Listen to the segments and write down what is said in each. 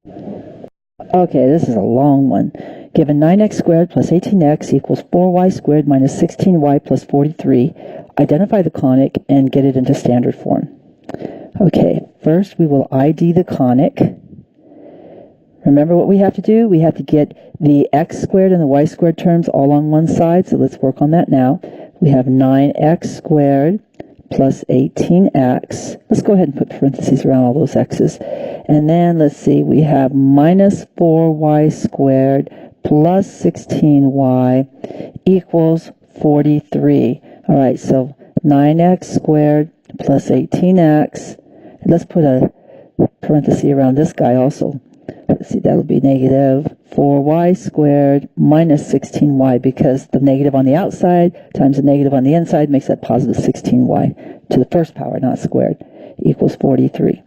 Okay, this is a long one. Given 9x squared plus 18x equals 4y squared minus 16y plus 43, identify the conic and get it into standard form. Okay, first we will ID the conic. Remember what we have to do? We have to get the x squared and the y squared terms all on one side, so let's work on that now. We have 9x squared plus 18x. Let's go ahead and put parentheses around all those x's. And then, let's see, we have minus 4y squared plus 16y equals 43. All right, so 9x squared plus 18x. Let's put a parenthesis around this guy also. Let's see, that'll be negative 4y squared minus 16y, because the negative on the outside times the negative on the inside makes that positive 16y to the first power, not squared, equals 43.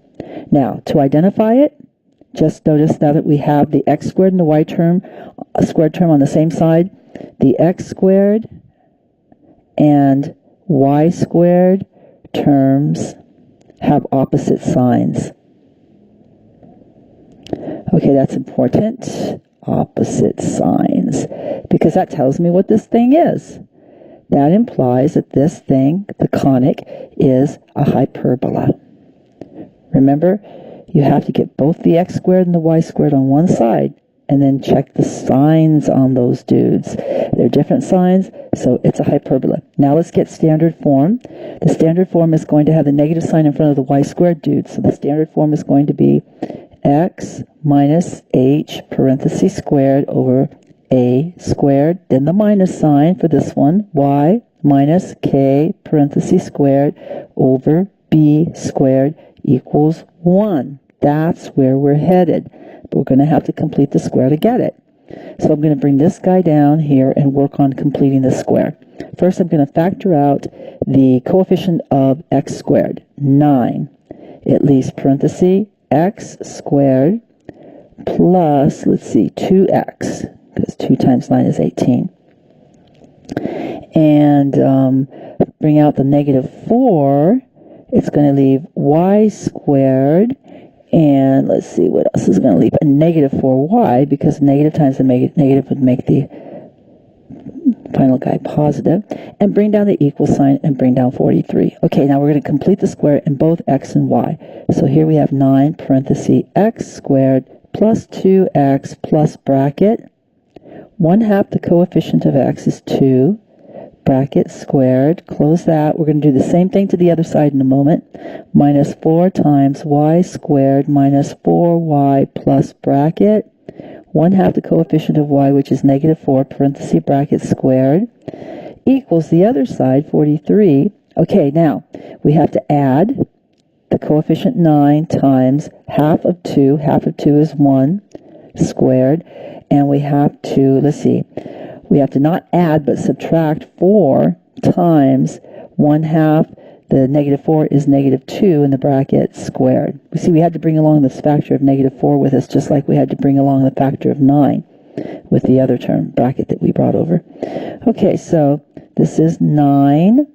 Now, to identify it, just notice now that we have the x squared and the y term, a squared term on the same side, the x squared and y squared terms have opposite signs. Okay, that's important. Opposite signs. Because that tells me what this thing is. That implies that this thing, the conic, is a hyperbola. Remember, you have to get both the x squared and the y squared on one side, and then check the signs on those dudes. They're different signs, so it's a hyperbola. Now let's get standard form. The standard form is going to have the negative sign in front of the y squared dude, so the standard form is going to be x minus h parenthesis squared over a squared, then the minus sign for this one, y minus k parenthesis squared over b squared equals 1. That's where we're headed. But we're going to have to complete the square to get it. So I'm going to bring this guy down here and work on completing the square. First, I'm going to factor out the coefficient of x squared, 9. It leaves parenthesis x squared plus, let's see, 2x, because 2 times 9 is 18. And bring out the negative 4. It's going to leave y squared, and let's see what else is going to leave. A negative 4y, because negative times the negative would make the final guy positive. And bring down the equal sign and bring down 43. Okay, now we're going to complete the square in both x and y. So here we have 9 parenthesis x squared plus 2x plus bracket. 1/2 the coefficient of x is 2. Bracket squared, close that. We're going to do the same thing to the other side in a moment. Minus 4 times y squared minus 4y plus bracket. 1/2 the coefficient of y, which is negative 4, parenthesis bracket squared, equals the other side, 43. Okay, now we have to add the coefficient 9 times half of 2. Half of 2 is 1 squared. And we have to, let's see, we have to not add but subtract 4 times 1/2. The negative 4 is negative 2 in the bracket squared. We see we had to bring along this factor of negative 4 with us, just like we had to bring along the factor of 9 with the other term, bracket, that we brought over. Okay, so this is 9.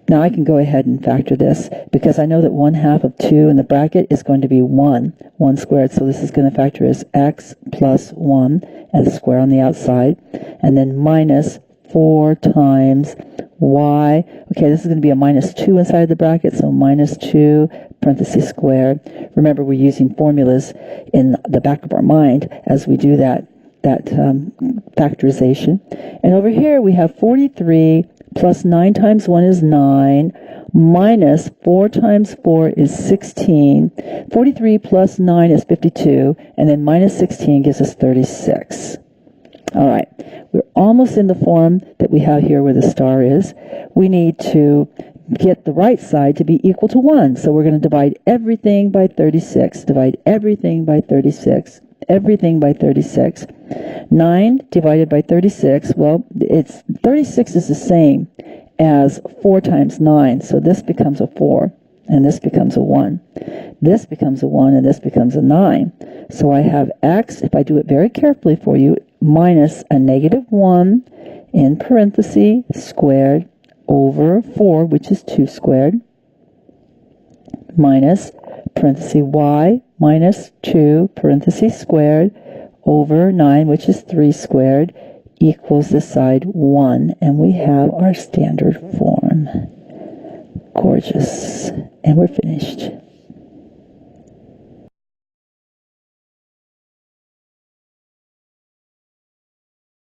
Now I can go ahead and factor this, because I know that 1/2 of 2 in the bracket is going to be 1 squared. So this is going to factor as x plus 1 as a square on the outside, and then minus 4 times y. Okay, this is going to be a minus 2 inside the bracket, so minus 2 parenthesis squared. Remember, we're using formulas in the back of our mind as we do that factorization. And over here we have 43 plus 9 times 1 is 9, minus 4 times 4 is 16. 43 plus 9 is 52, and then minus 16 gives us 36. All right, we're almost in the form that we have here where the star is. We need to get the right side to be equal to 1, so we're going to divide everything by 36. Divide everything by 36. Everything by 36. 9 divided by 36, well, it's 36 is the same as 4 times 9, so this becomes a 4, and this becomes a 1. This becomes a 1, and this becomes a 9. So I have x, if I do it very carefully for you, minus a negative 1 in parenthesis squared over 4, which is 2 squared, minus parenthesis y minus 2 parentheses squared over 9, which is 3 squared, equals this side 1. And we have our standard form. Gorgeous. And we're finished.